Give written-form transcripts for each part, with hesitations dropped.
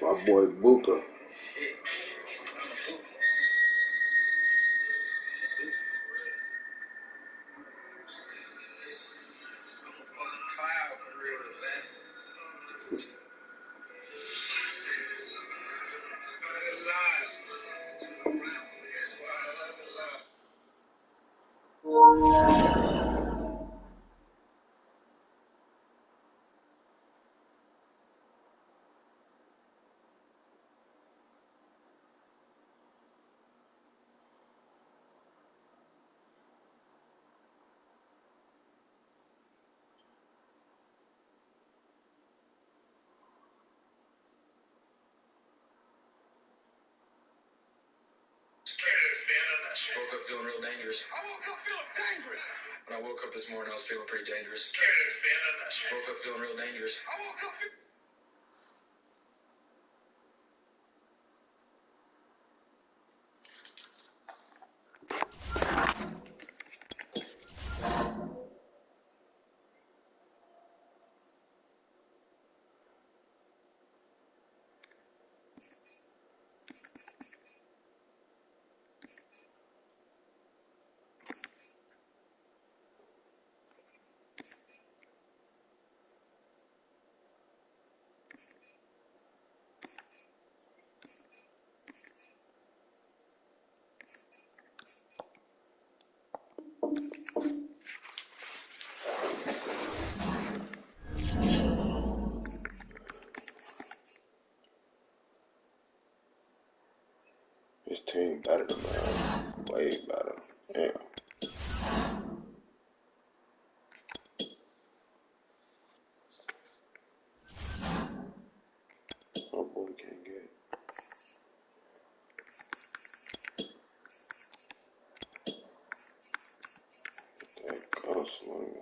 My boy Booker. Woke up feeling real dangerous. I woke up feeling dangerous. When I woke up this morning, I was feeling pretty dangerous. Woke up feeling real dangerous. I woke up feeling... This team better than mine. Way better. Damn. Oh boy, can't get it. That cost money.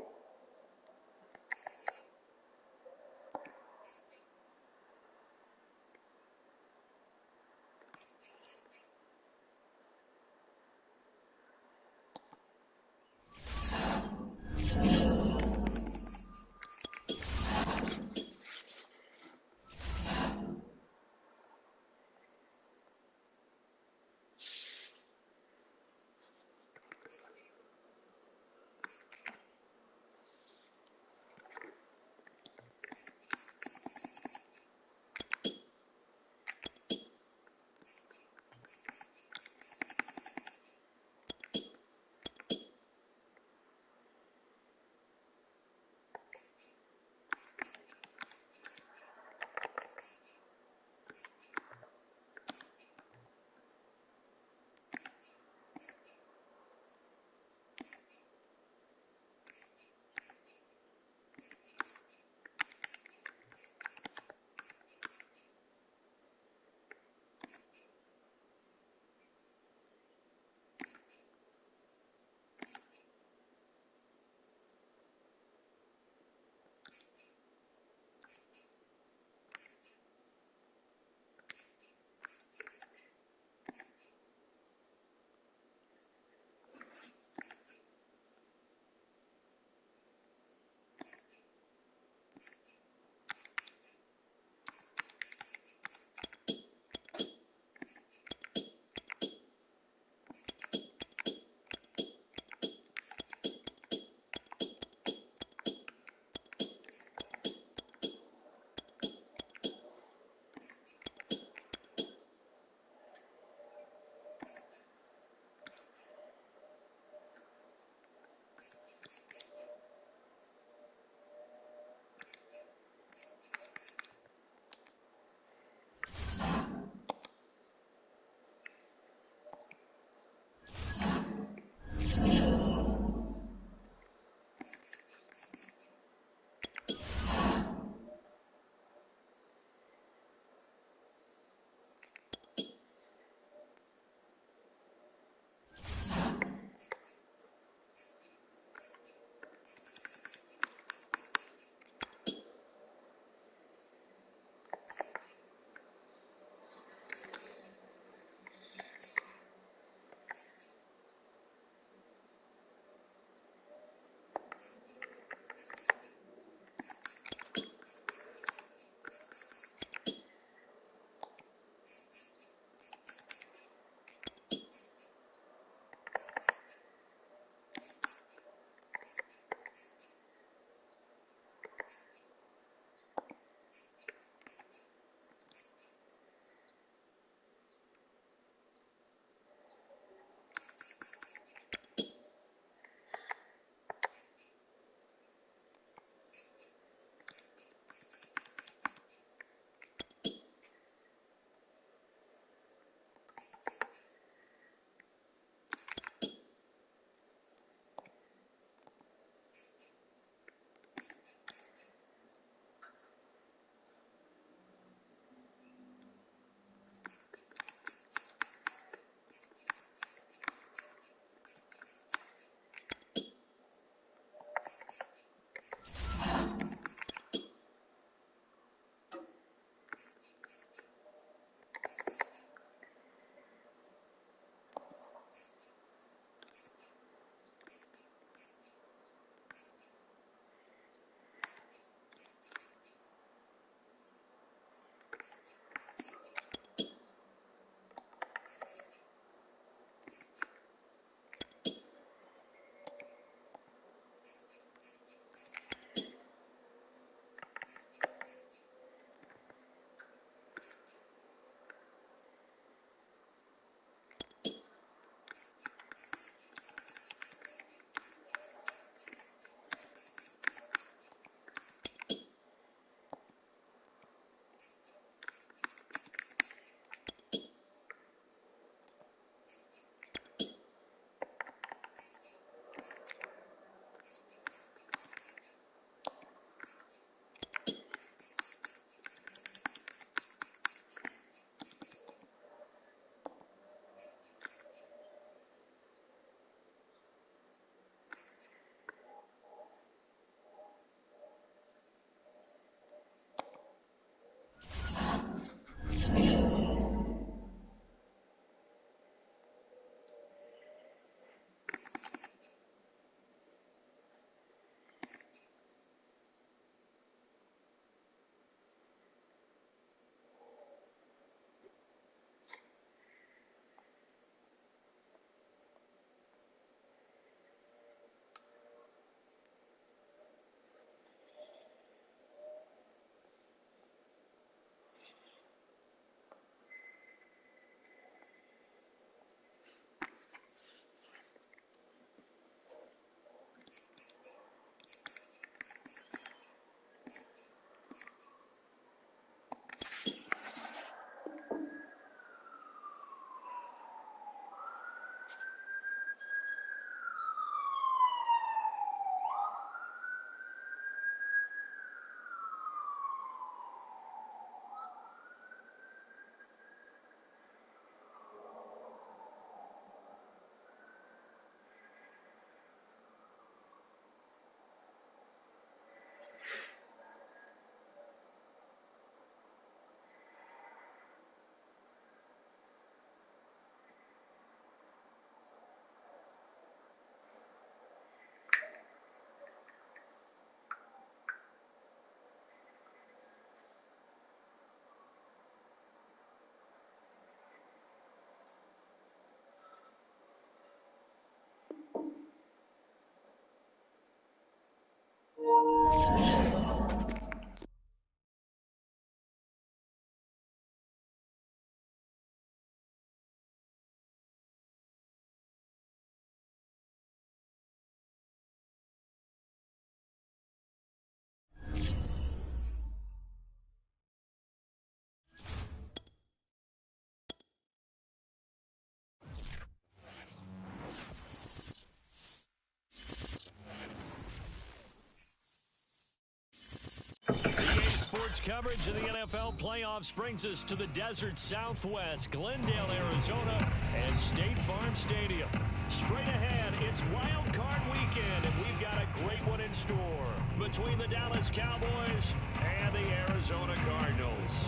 Sports coverage of the NFL playoffs brings us to the desert Southwest, Glendale, Arizona, and State Farm Stadium. Straight ahead, it's Wild Card Weekend, and we've got a great one in store between the Dallas Cowboys and the Arizona Cardinals.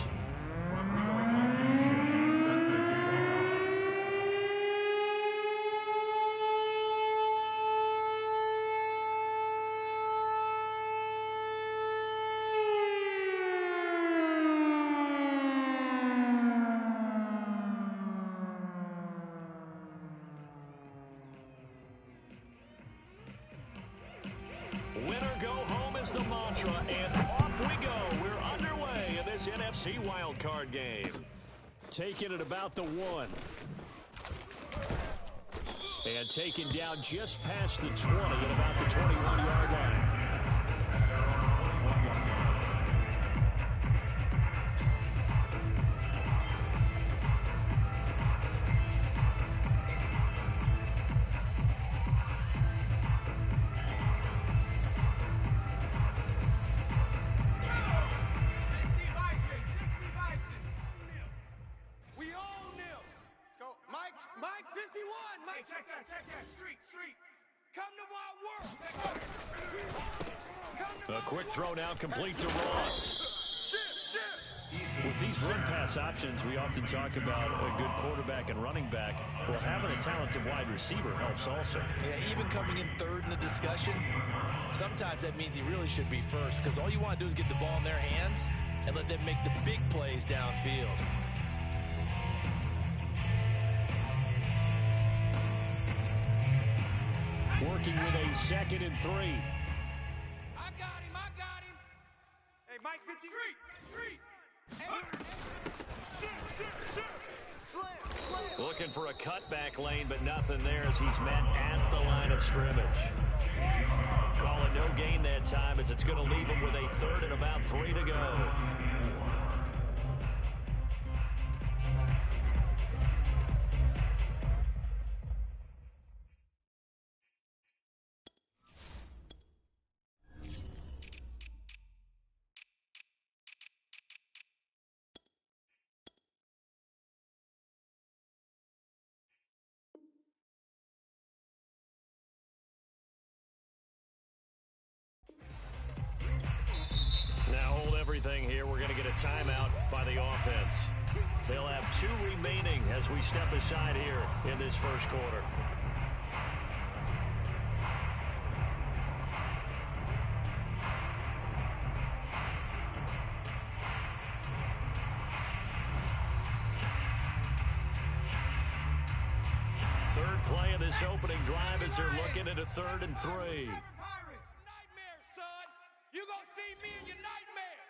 Winner go home is the mantra, and off we go. We're underway in this NFC wildcard game. Taking it about the 1. And taken down just past the 20 at about the 21-yard line. A quick throw now complete to Ross. With these run-pass options, we often talk about a good quarterback and running back. Well, having a talented wide receiver helps also. Yeah, even coming in third in the discussion, sometimes that means he really should be first, because all you want to do is get the ball in their hands and let them make the big plays downfield. Working with a 2nd and 3. I got him. Hey, Mike, 53. Looking for a cutback lane, but nothing there as he's met at the line of scrimmage. Calling no gain that time as it's going to leave him with a 3rd and about 3 to go. Now hold everything here. We're going to get a timeout by the offense. They'll have 2 remaining as we step aside here in this first quarter. Third play of this opening drive as they're looking at a 3rd and 3. Nightmares, son. You gonna see me in your nightmares.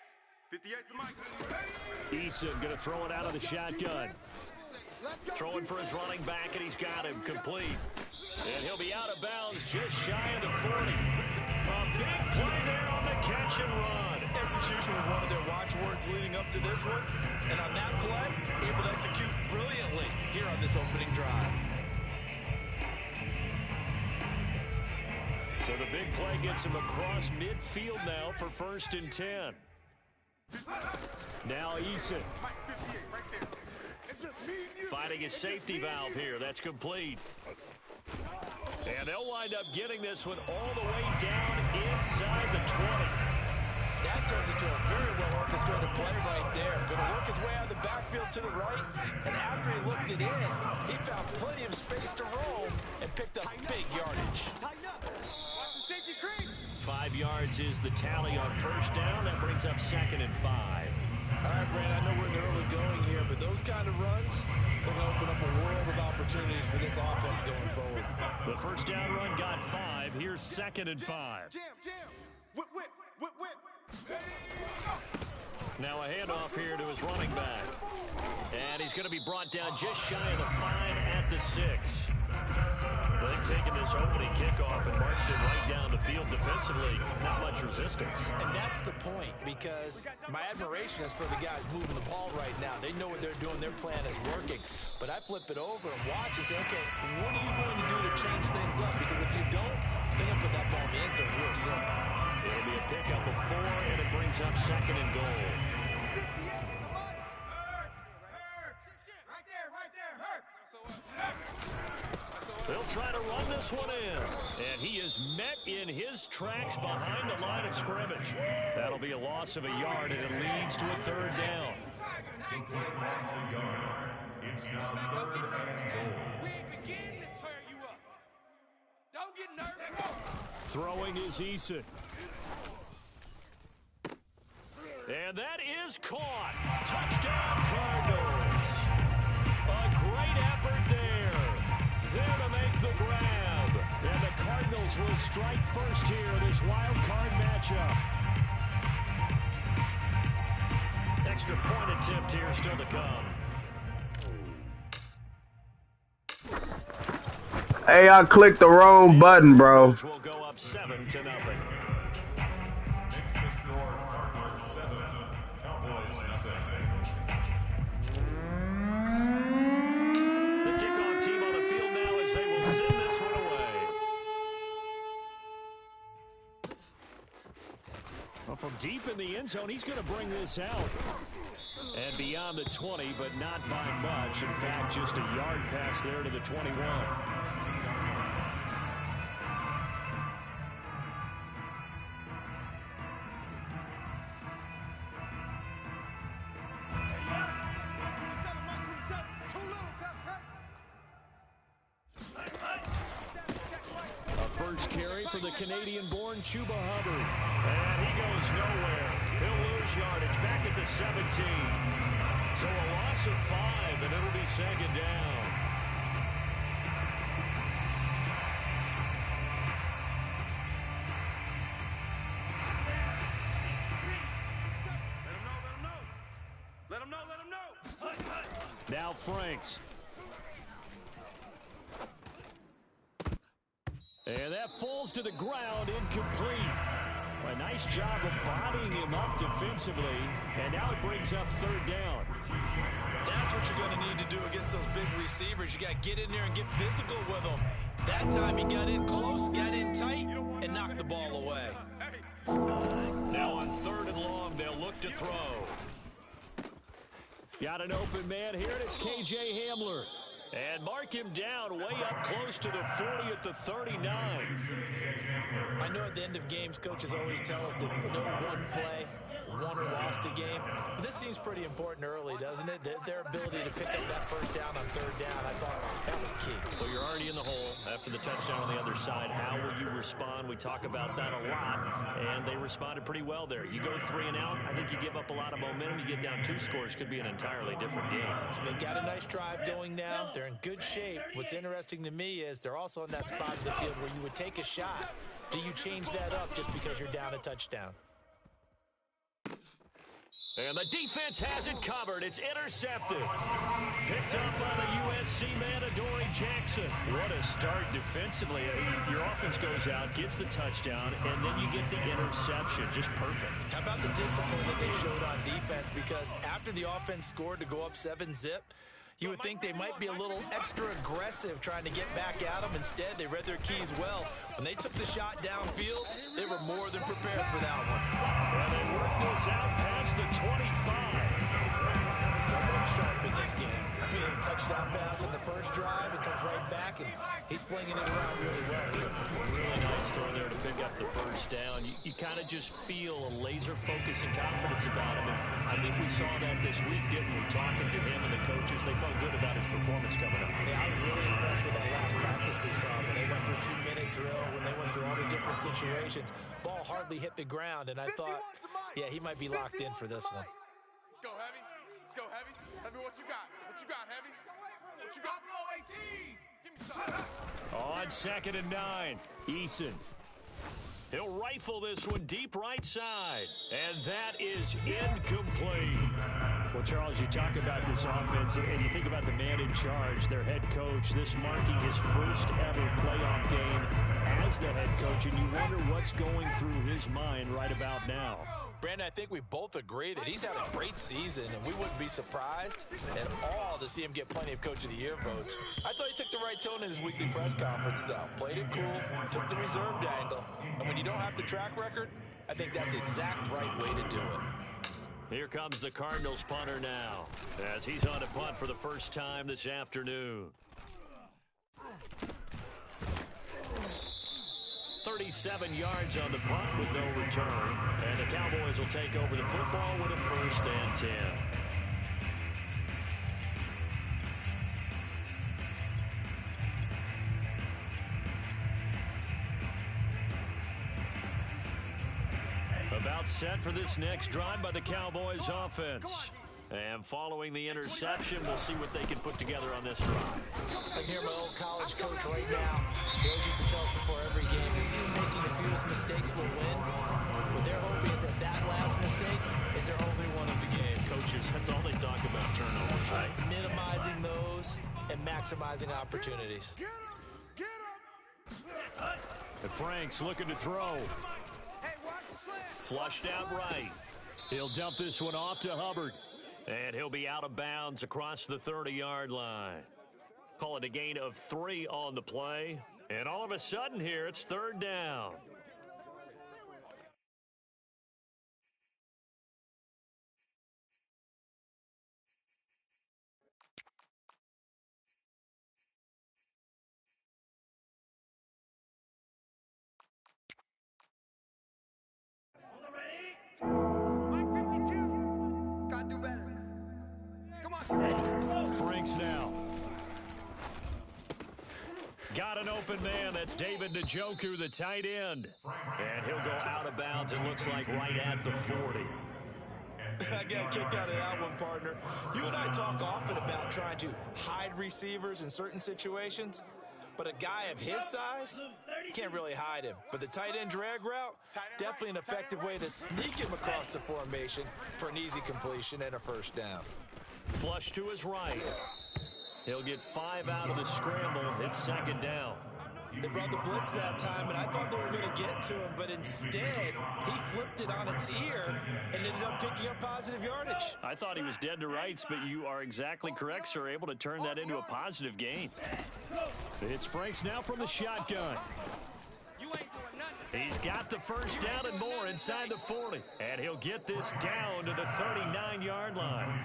58's Mike. Eason going to throw it out of the shotgun. Throwing for his running back, and he's got him complete. And he'll be out of bounds just shy of the 40. A big play there on the catch and run. Execution was one of their watchwords leading up to this one. And on that play, able to execute brilliantly here on this opening drive. So the big play gets him across midfield now for 1st and 10. Now Eason. Finding his safety valve here. That's complete. And they'll wind up getting this one all the way down inside the 20. That turned into a very well-orchestrated play right there. Going to work his way out of the backfield to the right, and after he looked it in, he found plenty of space to roll and picked up big yardage. Tighten up. Watch the safety creep. 5 yards is the tally on 1st down. That brings up 2nd and 5. All right, Brand, I know we're in the early going here, but those kind of runs are going to open up a world of opportunities for this offense going forward. The 1st down run got 5. Here's 2nd and 5. Jam. Whip. Now a handoff here to his running back. And he's going to be brought down just shy of the 5 at the 6. They've taken this opening kickoff and marched it right down the field defensively. Not much resistance. And that's the point, because my admiration is for the guys moving the ball right now. They know what they're doing. Their plan is working. But I flip it over and watch and say, okay, what are you going to do to change things up? Because if you don't, they're going to put that ball in the end zone real soon. It'll be a pickup of 4, and it brings up 2nd and goal. They'll try to run this one in. And he is met in his tracks behind the line of scrimmage. That'll be a loss of a yard, and it leads to a 3rd down. It's now 3rd and goal. We ain't beginning to tear you up. Don't get nervous. Throwing is Eason. And that is caught. Touchdown, Cardinals. A great effort there. There to make the grab. And the Cardinals will strike first here in this wild card matchup. Extra point attempt here still to come. Hey, I clicked the wrong button, bro. Will go up 7-0. Next the score, Cardinals 7, Cowboys nothing. The kickoff team on the field now as they will send this one away. Well, from deep in the end zone, he's going to bring this out. And beyond the 20, but not by much. In fact, just a yard pass there to the 21. First carry for the Canadian-born Chuba Hubbard. And he goes nowhere. He'll lose yardage back at the 17. So a loss of 5, and it'll be 2nd down. Let him know. Now Franks. And that falls to the ground, incomplete. A nice job of bodying him up defensively, and now it brings up 3rd down. That's what you're going to need to do against those big receivers. You got to get in there and get physical with them. That time he got in close, got in tight, and knocked the ball away. Now on 3rd and long, they'll look to throw. Got an open man here, and it's K.J. Hamler. And mark him down way up close to the 40 at the 39. I know at the end of games, coaches always tell us that no one play won or lost a game. But this seems pretty important early, doesn't it? Their ability to pick up that first down on third down, I thought that was key. Well, you're already in the hole after the touchdown on the other side. How will you respond? We talk about that a lot, and they responded pretty well there. You go 3 and out, I think you give up a lot of momentum. You get down 2 scores, could be an entirely different game. So they got a nice drive going now. They're in good shape. What's interesting to me is they're also in that spot of the field where you would take a shot. Do you change that up just because you're down a touchdown? And the defense has it covered. It's intercepted. Picked up by the USC man, Adoree Jackson. What a start defensively. Your offense goes out, gets the touchdown, and then you get the interception. Just perfect. How about the discipline that they showed on defense? Because after the offense scored to go up 7-zip, you would think they might be a little extra aggressive trying to get back at them. Instead, they read their keys well. When they took the shot downfield, they were more than prepared for that one. And they worked this out past the 25. Someone sharp in this game. I mean, a touchdown pass on the first drive, it comes right back, and he's flinging it around really well here. Really nice throw there to pick up the first down. You kind of just feel a laser focus and confidence about him, and I think we saw that this week, didn't we? Talking to him and the coaches, they felt good about his performance coming up. Yeah, I was really impressed with that last practice we saw when they went through a 2-minute drill, when they went through all the different situations. Ball hardly hit the ground, and I thought, yeah, he might be locked in for this one. Let's go, Heavy. Let's go, Heavy. Heavy, what you got? What you got, Heavy? What you got? Give me some. On 2nd and 9, Eason. He'll rifle this one deep right side. And that is incomplete. Well, Charles, you talk about this offense, and you think about the man in charge, their head coach, this marking his first ever playoff game as the head coach, and you wonder what's going through his mind right about now. Brandon, I think we both agree that he's had a great season, and we wouldn't be surprised at all to see him get plenty of Coach of the Year votes. I thought he took the right tone in his weekly press conference, though. Played it cool, took the reserved angle, and when you don't have the track record, I think that's the exact right way to do it. Here comes the Cardinals punter now, as he's on to punt for the first time this afternoon. 37 yards on the punt with no return. And the Cowboys will take over the football with a 1st and 10. About set for this next drive by the Cowboys offense. And following the interception, we'll see what they can put together on this drive. I can hear my old college coach right now. He always used to tell us before every game, the team making the fewest mistakes will win. What they're hoping is that last mistake is their only one of the game. Coaches, that's all they talk about, turnovers, right? Minimizing those and maximizing opportunities. And Frank's looking to throw. Flushed out right. He'll dump this one off to Hubbard. And he'll be out of bounds across the 30-yard line. Call it a gain of 3 on the play. And all of a sudden here, it's 3rd down. Franks now. Got an open man. That's David Njoku, the tight end. And he'll go out of bounds, it looks like, right at the 40. I got kicked out of that one, partner. You and I talk often about trying to hide receivers in certain situations. But a guy of his size, you can't really hide him. But the tight end drag route, definitely an effective way to sneak him across the formation for an easy completion and a 1st down. Flush to his right. He'll get 5 out of the scramble. It's 2nd down. They brought the blitz that time, and I thought they were going to get to him, but instead, he flipped it on its ear and ended up picking up positive yardage. I thought he was dead to rights, but you are exactly correct, sir. Able to turn that into a positive gain. It's Franks now from the shotgun. He's got the 1st down and more inside the 40. And he'll get this down to the 39-yard line.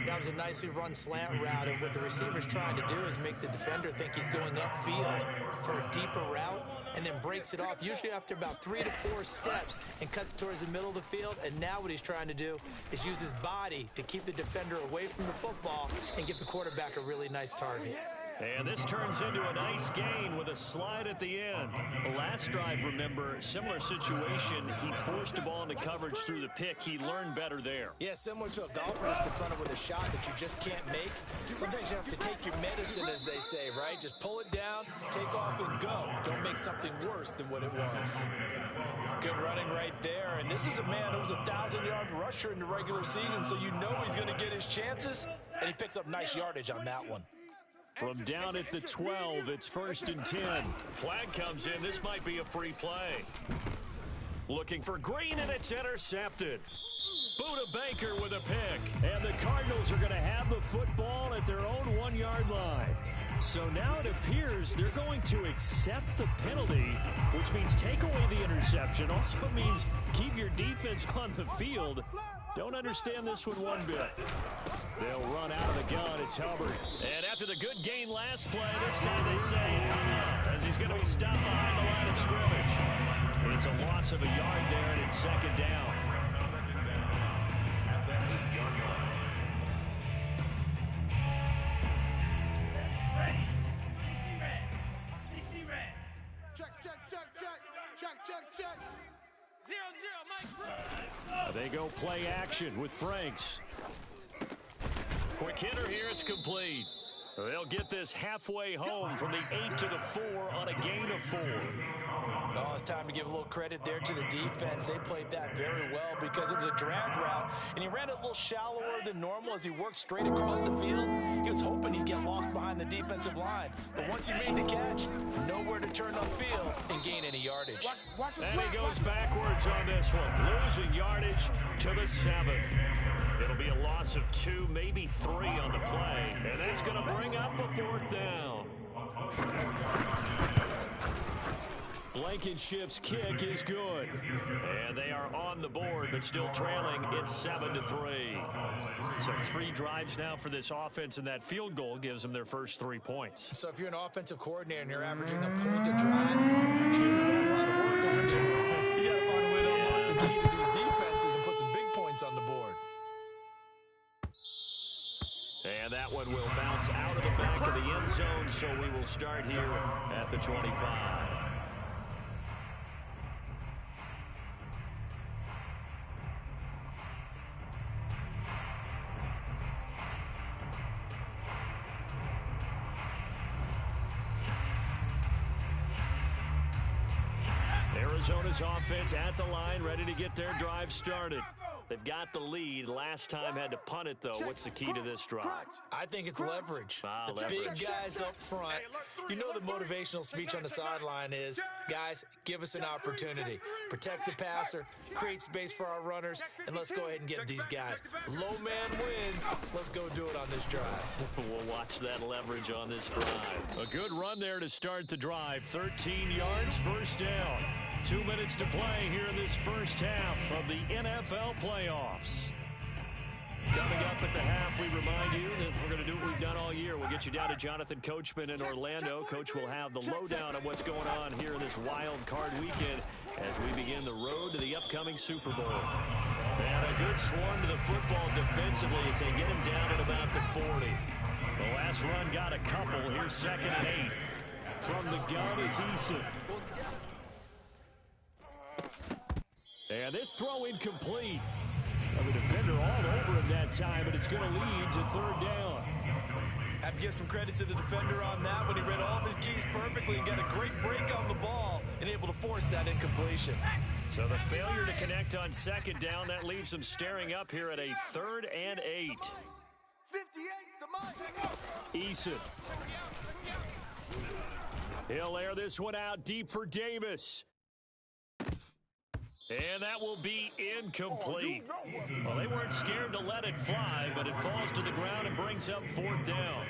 That was a nicely run slant route, and what the receiver's trying to do is make the defender think he's going upfield for a deeper route, and then breaks it off, usually after about 3 to 4 steps, and cuts towards the middle of the field. And now what he's trying to do is use his body to keep the defender away from the football and give the quarterback a really nice target. And this turns into a nice gain with a slide at the end. The last drive, remember, similar situation. He forced the ball into coverage through the pick. He learned better there. Yeah, similar to a golfer that's confronted with a shot that you just can't make. Sometimes you have to take your medicine, as they say, right? Just pull it down, take off, and go. Don't make something worse than what it was. Good running right there. And this is a man who was a 1,000-yard rusher in the regular season, so you know he's going to get his chances. And he picks up nice yardage on that one. From down at the 12, it's 1st and 10. Flag comes in. This might be a free play. Looking for Green, and it's intercepted. Buda Baker with a pick. And the Cardinals are going to have the football at their own 1-yard line. So now it appears they're going to accept the penalty, which means take away the interception. Also means keep your defense on the field. Don't understand this one bit. They'll run out of the gun. It's Hubbard. And after the good gain last play, this time they say, as he's going to be stopped behind the line of scrimmage. It's a loss of a yard there, and it's 2nd down. At the 8-yard line. Check. 0-0, Mike. They go play action with Franks. Quick hitter here, it's complete. They'll get this halfway home from the 8 to the 4 on a gain of 4. Oh, it's time to give a little credit there to the defense. They played that very well because it was a drag route, and he ran it a little shallower than normal as he worked straight across the field. He was hoping he'd get lost behind the defensive line, but once he made the catch, nowhere to turn upfield and gain any yardage. And he goes backwards on this one, losing yardage to the 7. It'll be a loss of 2, maybe 3 on the play, and that's going to bring up a 4th down. Blankenship's kick is good. And they are on the board, but still trailing. It's 7-3. So 3 drives now for this offense, and that field goal gives them their first 3 points. So if you're an offensive coordinator and you're averaging a point a drive, you're doing a lot of work, aren't you? You got to find a way to unlock the key to these defenses and put some big points on the board. And that one will bounce out of the back of the end zone, so we will start here at the 25. Arizona's offense at the line, ready to get their drive started. They've got the lead. Last time had to punt it, though. What's the key to this drive? I think it's leverage. The Leverage. big guys up front. You know the motivational speech on the sideline is, guys, give us an opportunity. Protect the passer, create space for our runners, and let's go ahead and get these guys. Low man wins. Let's go do it on this drive. We'll watch that leverage on this drive. A good run there to start the drive. 13 yards, 1st down. 2 minutes to play here in this first half of the NFL playoffs. Coming up at the half, we remind you that we're going to do what we've done all year. We'll get you down to Jonathan Coachman in Orlando. Coach will have the lowdown on what's going on here in this wild card weekend as we begin the road to the upcoming Super Bowl. And a good swarm to the football defensively as they get him down at about the 40. The last run got a couple. Here's 2nd and 8. From the gun is Eason. And this throw incomplete. The defender all over him that time, but it's going to lead to 3rd down. Have to give some credit to the defender on that one. He read all of his keys perfectly and got a great break on the ball and able to force that incompletion. So the failure to connect on 2nd down, that leaves them staring up here at a 3rd and 8. 58 the mic. Eason. He'll air this one out deep for Davis. And that will be incomplete. Well, they weren't scared to let it fly, but it falls to the ground and brings up 4th down.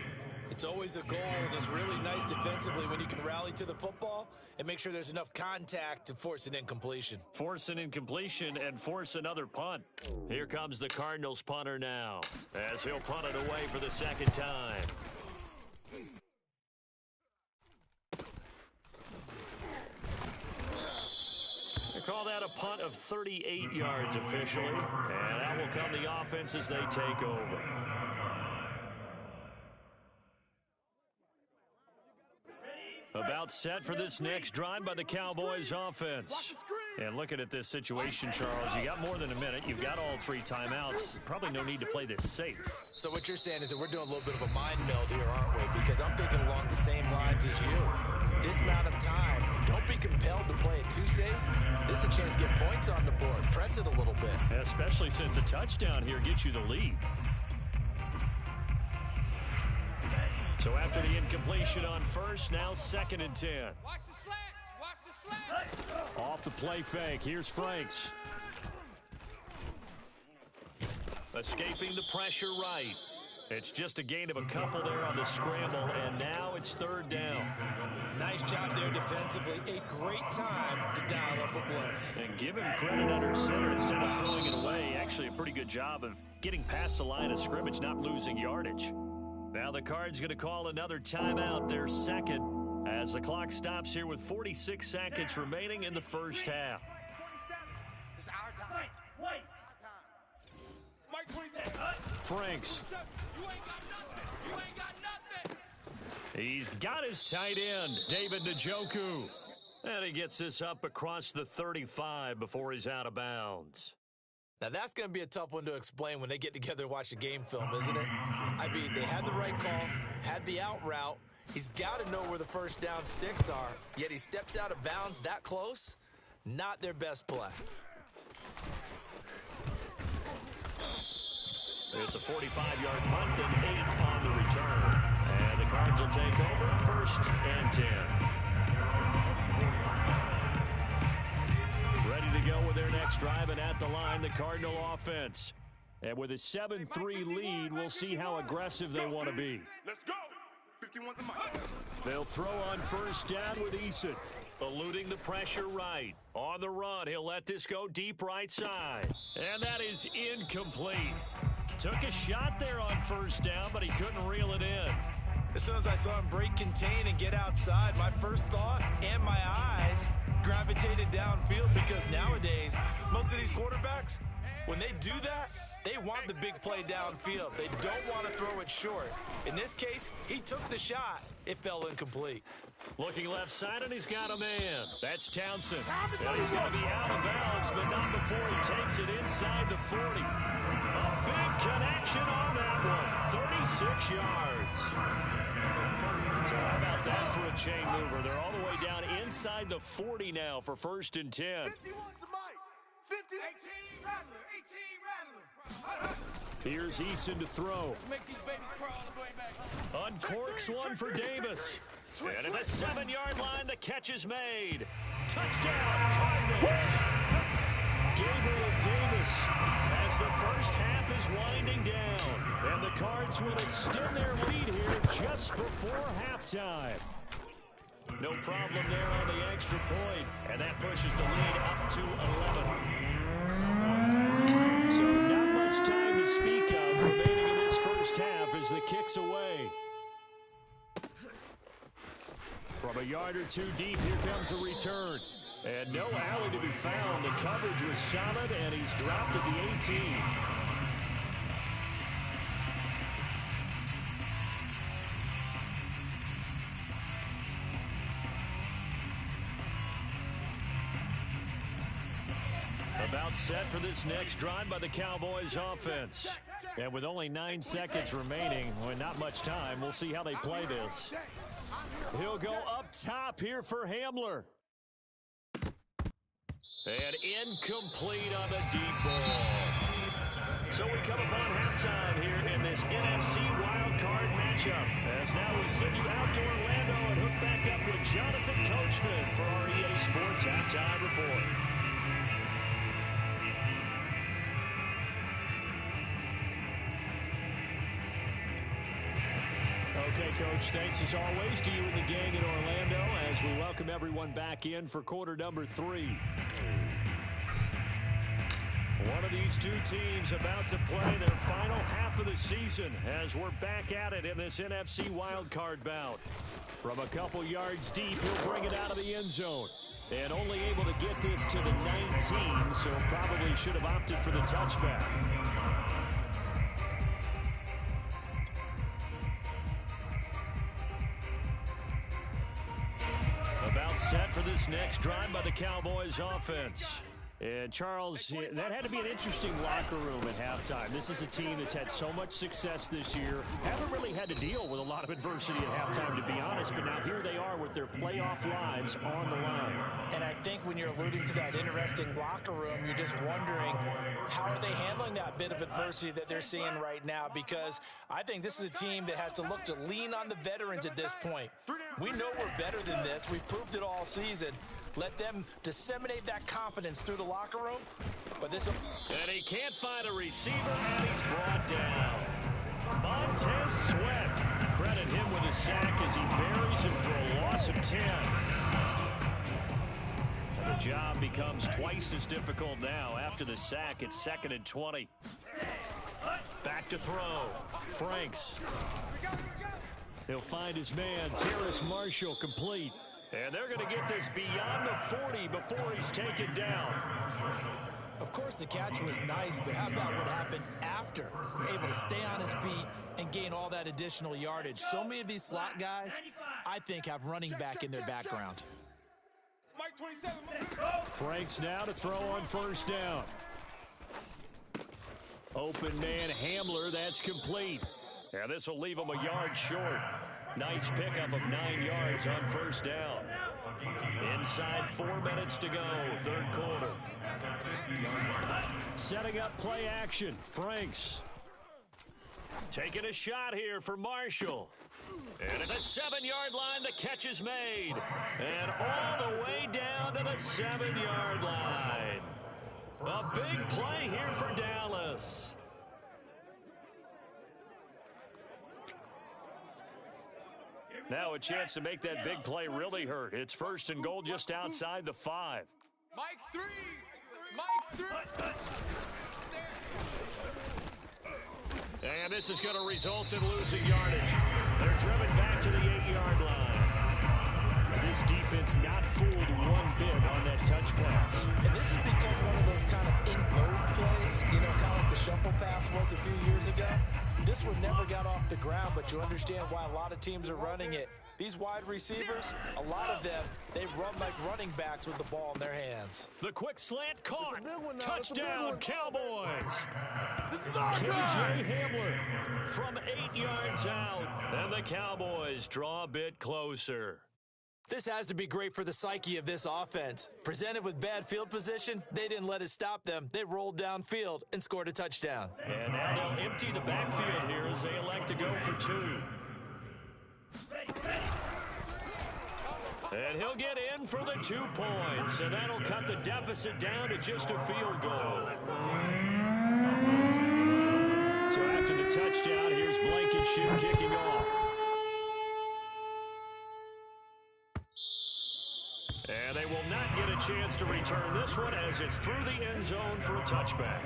It's always a goal that's really nice defensively when you can rally to the football and make sure there's enough contact to force an incompletion. Force an incompletion and force another punt. Here comes the Cardinals punter now, as he'll punt it away for the second time. They call that a punt of 38 yards officially, and that will come the offense as they take over. About set for this next drive by the Cowboys offense. And looking at this situation, Charles, you got more than a minute. You've got all 3 timeouts. Probably no need to play this safe. So what you're saying is that we're doing a little bit of a mind meld here, aren't we? Because I'm thinking along the same lines as you. This amount of time, don't be compelled to play it too safe. This is a chance to get points on the board. Press it a little bit. Especially since a touchdown here gets you the lead. So after the incompletion on first, now 2nd and 10. Watch the slants. Watch the slants. Off the play fake. Here's Franks. Escaping the pressure right. It's just a gain of a couple there on the scramble, and now it's 3rd down. Nice job there defensively. A great time to dial up a blitz. And give him credit under center instead of throwing it away. Actually a pretty good job of getting past the line of scrimmage, not losing yardage. Now the Cards going to call another timeout, their 2nd, as the clock stops here with 46 seconds remaining in the first half. 27. It's our time. Wait. Mike 27. Franks. You ain't got nothing. You ain't got nothing. He's got his tight end, David Njoku. And he gets this up across the 35 before he's out of bounds. Now, that's going to be a tough one to explain when they get together and watch the game film, isn't it? I mean, they had the right call, had the out route. He's got to know where the first down sticks are, yet he steps out of bounds that close. Not their best play. It's a 45-yard punt and 8 on the return. And the Cards will take over 1st and 10. Ready to go with their next drive, and at the line, the Cardinal offense. And with a 7-3 lead, we'll see how aggressive they want to be. Let's go. 51's the mic. They'll throw on 1st down with Eason. Eluding the pressure right. On the run, he'll let this go deep right side. And that is incomplete. Took a shot there on 1st down, but he couldn't reel it in. As soon as I saw him break contain and get outside, my first thought and my eyes gravitated downfield, because nowadays, most of these quarterbacks, when they do that, they want the big play downfield. They don't want to throw it short. In this case, he took the shot. It fell incomplete. Looking left side, and he's got a man. That's Townsend. And he's going to be out of bounds, but not before he takes it inside the 40. A big connection on that one. 36 yards. So how about that for a chain mover? They're all the way down inside the 40 now for 1st and 10. 51's the mic. 50. 18 Rattler. Here's Eason to throw. Let's make these babies crawl all the way back. Uncorks one for Davis. And at the 7-yard line, the catch is made. Touchdown, Cardinals. Gabriel Davis, as the first half is winding down. And the Cards will extend their lead here just before halftime. No problem there on the extra point. And that pushes the lead up to 11. So not much time to speak of remaining in this first half as the kick's away. From a yard or two deep, here comes a return. And no alley to be found. The coverage was solid, and he's dropped at the 18. About set for this next drive by the Cowboys offense. And with only 9 seconds remaining, well, not much time, we'll see how they play this. He'll go up top here for Hamler. And incomplete on the deep ball. So we come upon halftime here in this NFC wildcard matchup. As now we send you out to Orlando and hook back up with Jonathan Coachman for our EA Sports Halftime Report. Okay, Coach, thanks as always to you and the gang in Orlando as we welcome everyone back in for quarter number 3. One of these two teams about to play their final half of the season as we're back at it in this NFC wildcard bout. From a couple yards deep, he'll bring it out of the end zone. And only able to get this to the 19, so probably should have opted for the touchback. About set for this next drive by the Cowboys offense. And Charles, that had to be an interesting locker room at halftime. This is a team that's had so much success this year. Haven't really had to deal with a lot of adversity at halftime, to be honest. But now here they are with their playoff lives on the line. And I think when you're alluding to that interesting locker room, you're just wondering how are they handling that bit of adversity that they're seeing right now? Because I think this is a team that has to look to lean on the veterans at this point. We know we're better than this. We've proved it all season. Let them disseminate that confidence through the locker room. But this, and he can't find a receiver, and he's brought down. Montez Sweat. Credit him with a sack as he buries him for a loss of 10. And the job becomes twice as difficult now. After the sack, it's 2nd and 20. Back to throw. Franks. He'll find his man, Terrace Marshall, complete. And they're going to get this beyond the 40 before he's taken down. Of course, the catch was nice, but how about what happened after? Able to stay on his feet and gain all that additional yardage. So many of these slot guys, I think, have running back in their background. Mike 27. Franks now to throw on first down. Open man Hamler, that's complete. And this will leave him a yard short. Nice pickup of 9 yards on first down. Inside 4 minutes to go, third quarter. Setting up play action. Franks. Taking a shot here for Marshall. And at the 7-yard line, the catch is made. And all the way down to the 7-yard line. A big play here for Dallas. Now a chance to make that big play really hurt. It's 1st and goal just outside the 5. Mike 3. Mike 3. And this is going to result in losing yardage. They're driven back to the 8-yard line. This defense not fooled one bit on that touch pass. And this has become one of those kind of in-vogue plays, you know, kind of like the shuffle pass was a few years ago. This one never got off the ground, but you understand why a lot of teams are running it. These wide receivers, a lot of them, they run like running backs with the ball in their hands. The quick slant caught. Touchdown, Cowboys. KJ Hamler from 8 yards out. And the Cowboys draw a bit closer. This has to be great for the psyche of this offense. Presented with bad field position, they didn't let it stop them. They rolled downfield and scored a touchdown. And now they'll empty the backfield here as they elect to go for 2. And he'll get in for the 2 points, and that'll cut the deficit down to just a field goal. So after the touchdown, here's Blankenship kicking off. And they will not get a chance to return this one as it's through the end zone for a touchback.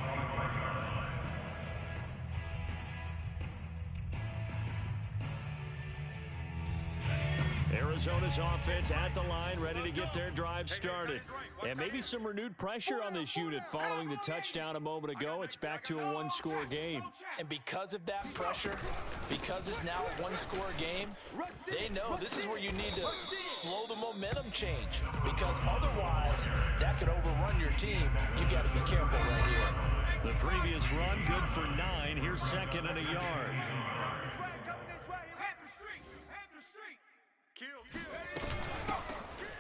Arizona's offense at the line, ready to get their drive started. And maybe some renewed pressure on this unit following the touchdown a moment ago. It's back to a 1-score game. And because of that pressure, because it's now a 1-score game, they know this is where you need to slow the momentum change. Because otherwise, that could overrun your team. You got to be careful right here. The previous run, good for 9. Here's 2nd and a yard.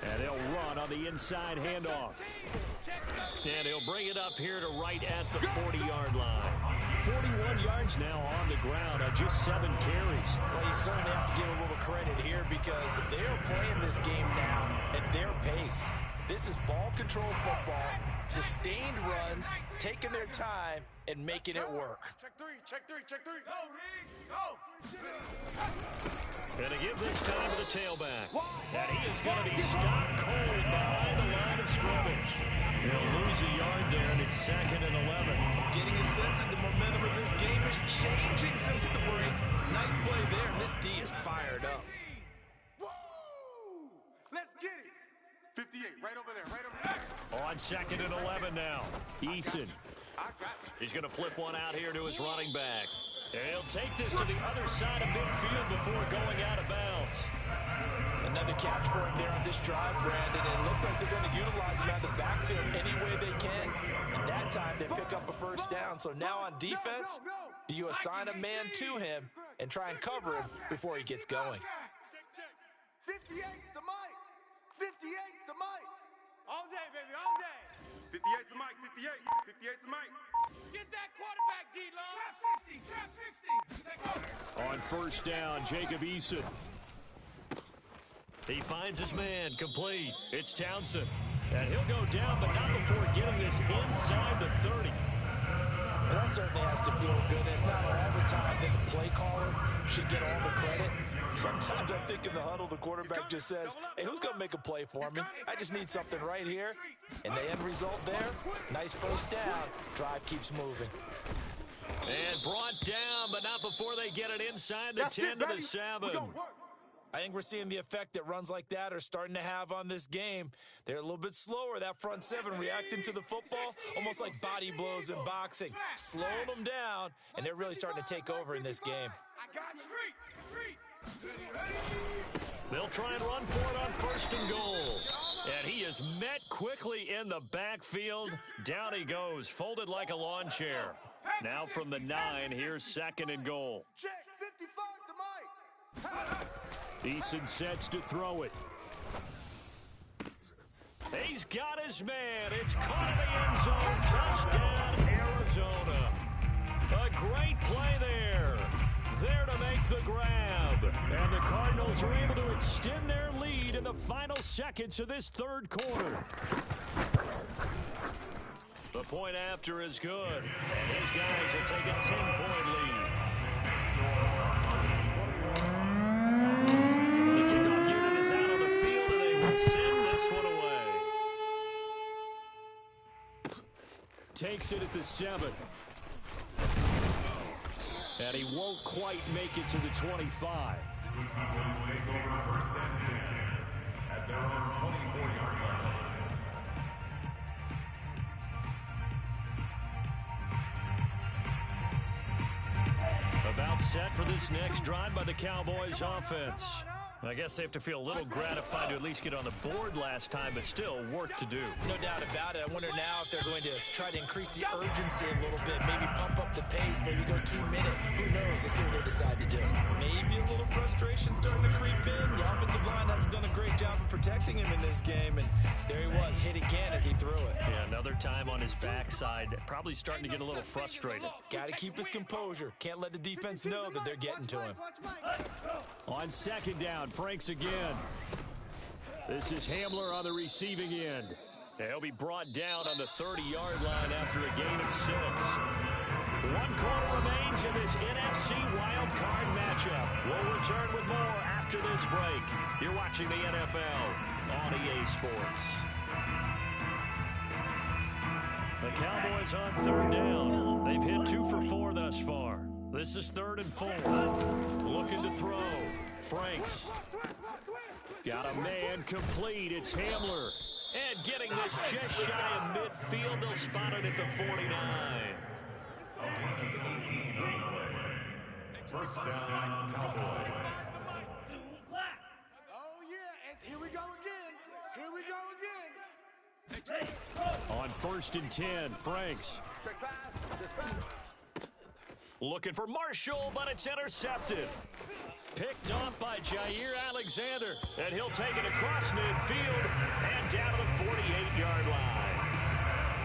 And they'll run on the inside handoff. And he'll bring it up here to right at the 40-yard line. 41 yards now on the ground on just 7 carries. Well, you certainly have to give a little credit here because they are playing this game now at their pace. This is ball control football. sustained runs, taking their time, and making it work. Check three, check three, check three. Go, Reed, go. Gonna give this time to the tailback. And he is going to be stopped cold behind the line of scrimmage. He'll lose a yard there, and it's 2nd and 11. Getting a sense that the momentum of this game is changing since the break. Nice play there, and this D is fired up. Woo! Let's get it. 58, right over there, right over there. On 2nd and 11 now. Eason. I got you. He's going to flip one out here to his running back. And he'll take this to the other side of midfield before going out of bounds. Another catch for him there on this drive, Brandon. And it looks like they're going to utilize him out of the backfield any way they can. And that time they pick up a first down. So now on defense, do you assign a man to him and try and cover him before he gets going? Check, check. 58's the mic. 58's the mic. All day, baby, all day. 58's the mic, 58. 58's the mic. Get that quarterback, D-Long. Trap 60, trap 60. Take over. On first down, Jacob Eason. He finds his man, complete. It's Townsend. And he'll go down, but not before getting this inside the 30. Well, that certainly has to feel good. It's not all the time that the play caller should get all the credit. Sometimes I think in the huddle, the quarterback just says, hey, who's going to make a play for me? I just need something right here. And the end result there, nice first down. Drive keeps moving. And brought down, but not before they get it inside the 10 to the 7. I think we're seeing the effect that runs like that are starting to have on this game. They're a little bit slower, that front seven, reacting to the football, almost like body blows in boxing. Slowing them down, and they're really starting to take over in this game. I got street. They'll try and run for it on 1st and goal. And he is met quickly in the backfield. Down he goes, folded like a lawn chair. Now from the 9, here's 2nd and goal. Check, 55's the mic. Eason sets to throw it. He's got his man. It's caught in the end zone. Touchdown, Arizona. A great play there. There to make the grab. And the Cardinals are able to extend their lead in the final seconds of this 3rd quarter. The point after is good. And his guys will take a 10-point lead. Takes it at the 7. And he won't quite make it to the 25. Blue Cowboys take over 1st and 10 at their own 24-yard line. About set for this next drive by the Cowboys offense. I guess they have to feel a little gratified to at least get on the board last time, but still work to do. No doubt about it. I wonder now if they're going to try to increase the urgency a little bit, maybe pump up the pace, maybe go 2 minute. Who knows? Let's see what they decide to do. Maybe a little frustration starting to creep in. The offensive line hasn't done a great job of protecting him in this game, and there he was, hit again as he threw it. Yeah, another time on his backside, probably starting to get a little frustrated. Got to keep his composure. Can't let the defense know that they're getting to him. On 2nd down, Franks again. This is Hamler on the receiving end. He'll be brought down on the 30-yard line after a gain of 6. 1 quarter remains in this NFC wildcard matchup. We'll return with more after this break. You're watching the NFL on EA Sports. The Cowboys on 3rd down. They've hit 2 for 4 thus far. This is 3rd and 4. Looking to throw. Franks. Got a man complete. It's Hamler. And getting this just shy of midfield. They'll spot it at the 49. First down, Cowboys. Oh, yeah, and here we go again. Here we go again. On 1st and 10, Franks. Looking for Marshall, but it's intercepted. Picked off by Jair Alexander, and he'll take it across midfield and down to the 48-yard line.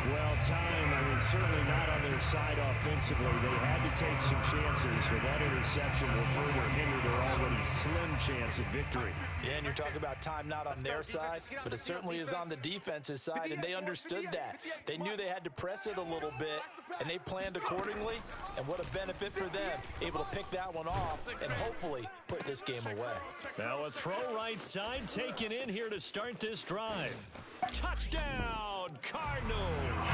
Well, time, I mean, certainly not on their side offensively. They had to take some chances, but that interception will further hinder their already slim chance at victory. Yeah, and you're talking about time not on their side, but it certainly is on the defense's side, and they understood that. They knew they had to press it a little bit, and they planned accordingly, and what a benefit for them, able to pick that one off and hopefully put this game away. Now a throw right side taken in here to start this drive. Touchdown, Cardinals!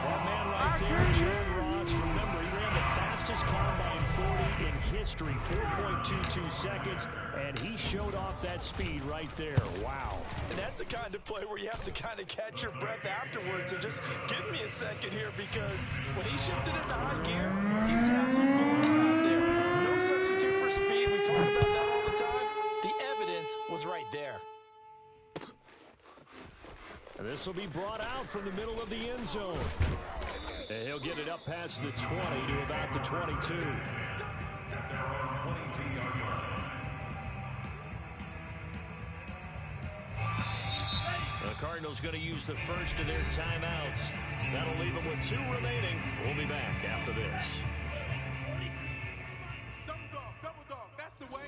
That man right there, John Ross, remember, he ran the fastest combine 40 in history, 4.22 seconds, and he showed off that speed right there. Wow. And that's the kind of play where you have to kind of catch your breath afterwards. So just give me a second here, because when he shifted into high gear, he was absolutely balloon out there. No substitute for speed. We talk about that all the time. The evidence was right there. And this will be brought out from the middle of the end zone. And he'll get it up past the 20 to about the 22. The Cardinals going to use the first of their timeouts. That'll leave them with 2 remaining. We'll be back after this. Double dog, that's the way.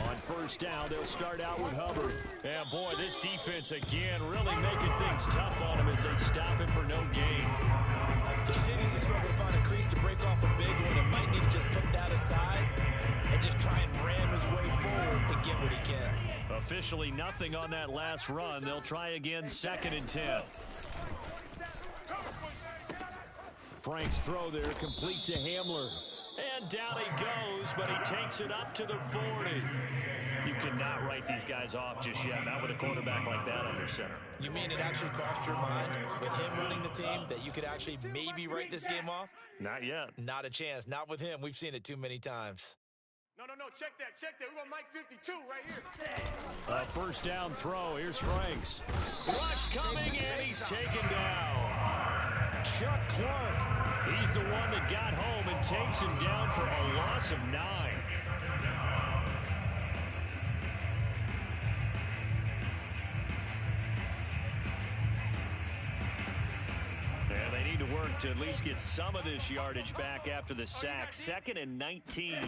On first down, they'll start out with Hubbard. And boy, this defense again really making things tough on him as they stop him for no gain. He continues to struggle to find a crease to break off a big one, and might need to just put that aside and just try and ram his way forward and get what he can. Officially nothing on that last run. They'll try again, 2nd and 10. Frank's throw there, complete to Hamler. And down he goes, but he takes it up to the 40. You cannot write these guys off just yet, not with a quarterback like that under center. You mean it actually crossed your mind with him winning the team that you could actually maybe write this game off? Not yet. Not a chance. Not with him. We've seen it too many times. No, check that. We got Mike 52 right here. A first down throw. Here's Franks. Rush coming, and he's taken down. Chuck Clark. He's the one that got home and takes him down for a loss of 9. Yeah, they need to work to at least get some of this yardage back after the sack. 2nd and 19.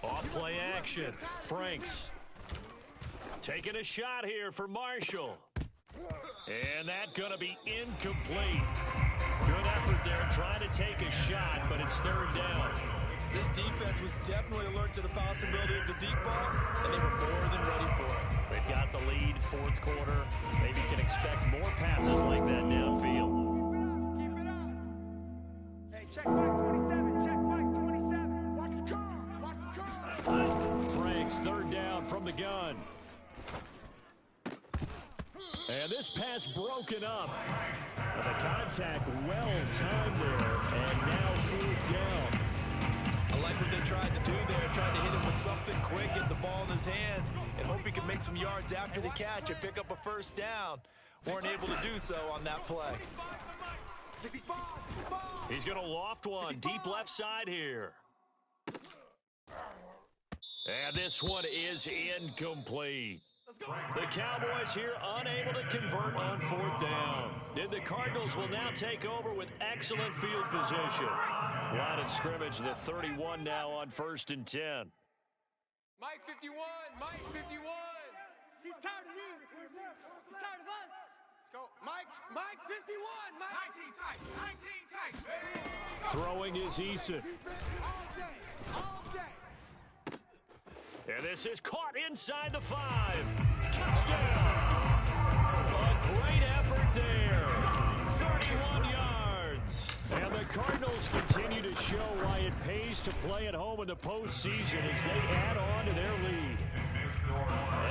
Off play action. Franks taking a shot here for Marshall. And that's going to be incomplete. Good effort there trying to take a shot, but it's 3rd down. This defense was definitely alert to the possibility of the deep ball, and they were more than ready for it. They've got the lead, 4th quarter. Maybe can expect more passes like that downfield. Keep it up. Hey, check Mike 27. Watch the curl. Franks, 3rd down from the gun. And this pass broken up. The contact well timed there, and now 4th down. I like what they tried to do there, tried to hit him with something quick, get the ball in his hands, and hope he can make some yards after the catch and pick up a first down. Weren't able to do so on that play. He's going to loft one, deep left side here. And this one is incomplete. The Cowboys here unable to convert on 4th down. And the Cardinals will now take over with excellent field position. Line of scrimmage, the 31 now on 1st and 10. Mike 51. He's tired of me. He's tired of us. Let's go. Mike 51. 19 tight. Throwing is Eason. All day. And this is caught inside the 5. Touchdown! A great effort there. 31 yards. And the Cardinals continue to show why it pays to play at home in the postseason as they add on to their lead.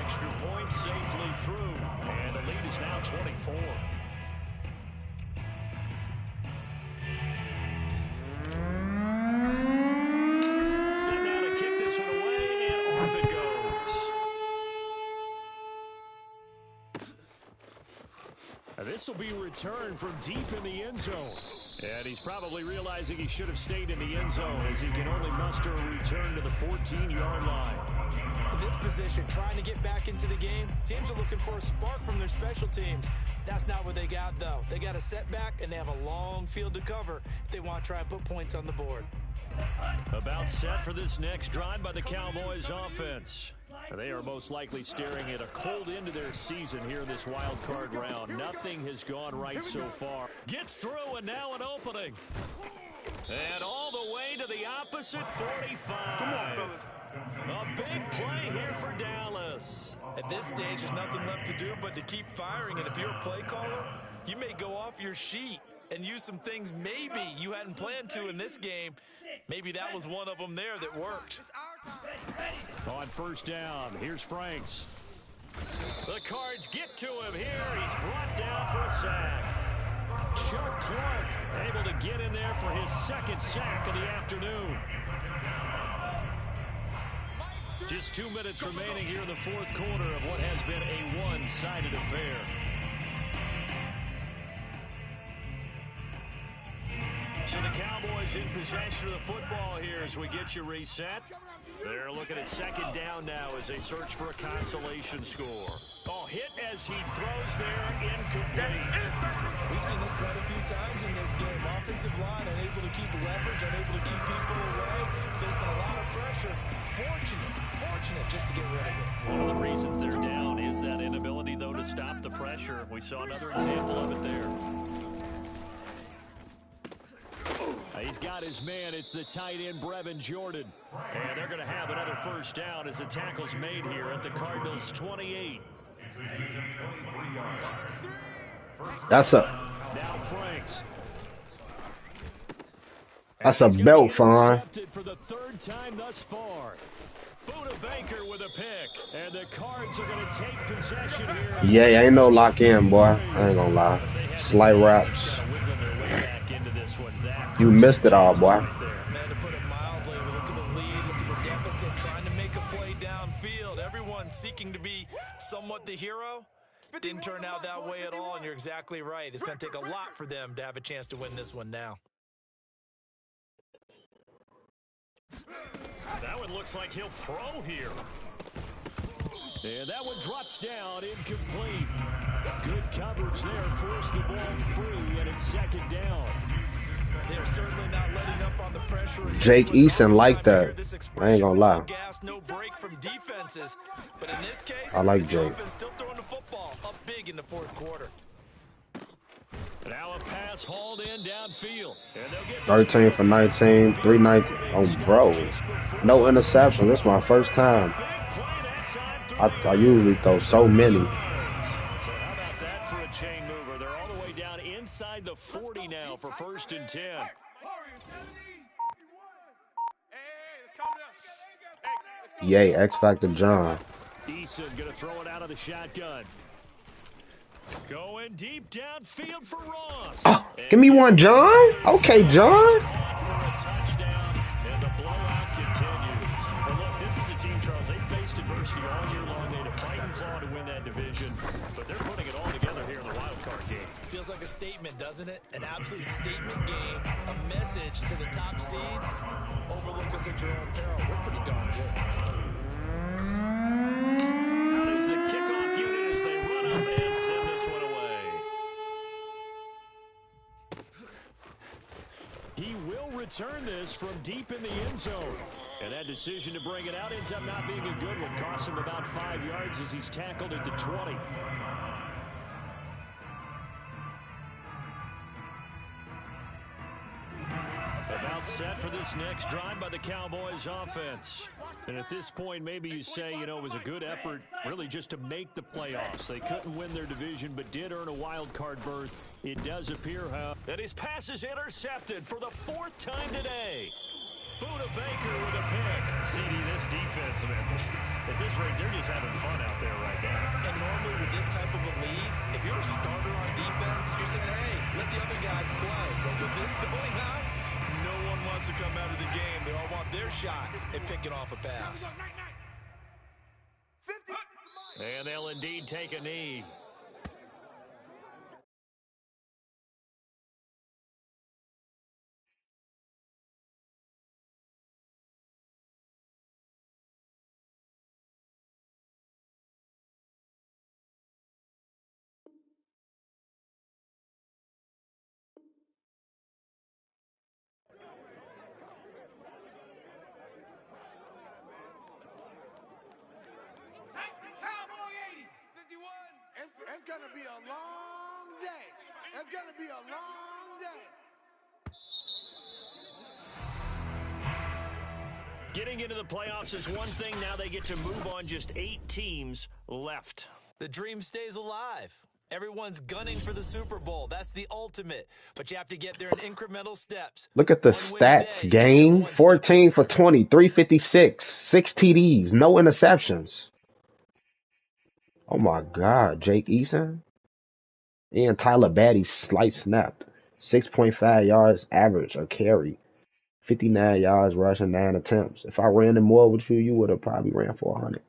Extra point safely through. And the lead is now 24. This will be returned from deep in the end zone. And he's probably realizing he should have stayed in the end zone as he can only muster a return to the 14-yard line. In this position, trying to get back into the game, teams are looking for a spark from their special teams. That's not what they got, though. They got a setback, and they have a long field to cover if they want to try and put points on the board. About set for this next drive by the Cowboys offense. They are most likely staring at a cold end to their season here in this wild card round. Nothing has gone right so far. Gets through and now an opening. And all the way to the opposite 45. Come on, fellas. A big play here for Dallas. At this stage, there's nothing left to do but to keep firing. And if you're a play caller, you may go off your sheet and use some things maybe you hadn't planned to in this game. Maybe that was one of them there that worked. On first down, here's Franks. The Cards get to him here. He's brought down for a sack. Chuck Clark able to get in there for his second sack of the afternoon. Just 2 minutes remaining here in the fourth quarter of what has been a one-sided affair. So the Cowboys in possession of the football here as we get you reset. They're looking at second down now as they search for a consolation score. Oh, hit as he throws there, incomplete. We've seen this quite a few times in this game. Offensive line unable to keep leverage, unable to keep people away, facing a lot of pressure. Fortunate just to get rid of it. One of the reasons they're down is that inability, though, to stop the pressure. We saw another example of it there. He's got his man. It's the tight end, Brevin Jordan. And they're going to have another first down as the tackle's made here at the Cardinals' 28. That's a belt, Fine. For the third time thus far. Buda Baker with a pick. And the Cards are going to take possession here. Yeah, ain't no lock in, boy. I ain't gonna lie. Slight raps. You missed it all, boy. Man, to put it mildly, we look at the lead, look at the deficit, trying to make a play downfield. Everyone seeking to be somewhat the hero. Didn't turn out that way at all, and you're exactly right. It's going to take a lot for them to have a chance to win this one now. That one looks like he'll throw here. And that one drops down, incomplete. Good coverage there, forced the ball free, and it's second down. They're certainly not letting up on the pressure. Jake Eason like that. I ain't gonna lie. No break from defenses, but in this case, I like Jake. Still throwing the football up big in the fourth quarter. Now a pass hauled in downfield. 13 for 19, 319. Oh, bro. No interception. This is my first time. I usually throw so many. So how about that for a chain mover? They're all the way down inside the 40 now for first and 10. Yay, X Factor John. Eason going to throw it out of the shotgun. Going deep downfield for Ross. Oh, give me one, John. Okay, John. And the blowout continues. And look, this is a team, Charles. They faced adversity all year long. They had to fight and claw to win that division. But they're putting it all together here in the wild card game. Feels like a statement, doesn't it? An absolute statement game. A message to the top seeds. Overlook us at your own peril. We're pretty darn good. Out is the kickoff unit as they run up and send this one away. He will return this from deep in the end zone. And that decision to bring it out ends up not being a good one. Costs him about 5 yards as he's tackled at the 20. About set for this next drive by the Cowboys offense. And at this point, maybe you say, you know, it was a good effort really just to make the playoffs. They couldn't win their division, but did earn a wild card berth. It does appear, that his pass is intercepted for the fourth time today. Buda Baker with a pick. CD, this defense, man, at this rate, they're just having fun out there right now. And normally with this type of a lead, if you're a starter on defense, you're saying, hey, let the other guys play. But with this going on, no one wants to come out of the game. They all want their shot at picking off a pass. And they'll indeed take a knee. gonna be a long day. It's gonna be a long day. Getting into the playoffs is one thing. Now they get to move on. Just 8 teams left. The dream stays alive. Everyone's gunning for the Super Bowl. That's the ultimate. But you have to get there in incremental steps. Look at the stats. Game 14 for 20, 356, 6 TDs, no interceptions. Oh my God, Jake Eason and Tyler Batty slight snapped. 6.5 yards average a carry. 59 yards rushing, 9 attempts. If I ran it more with you, you would have probably ran for 100.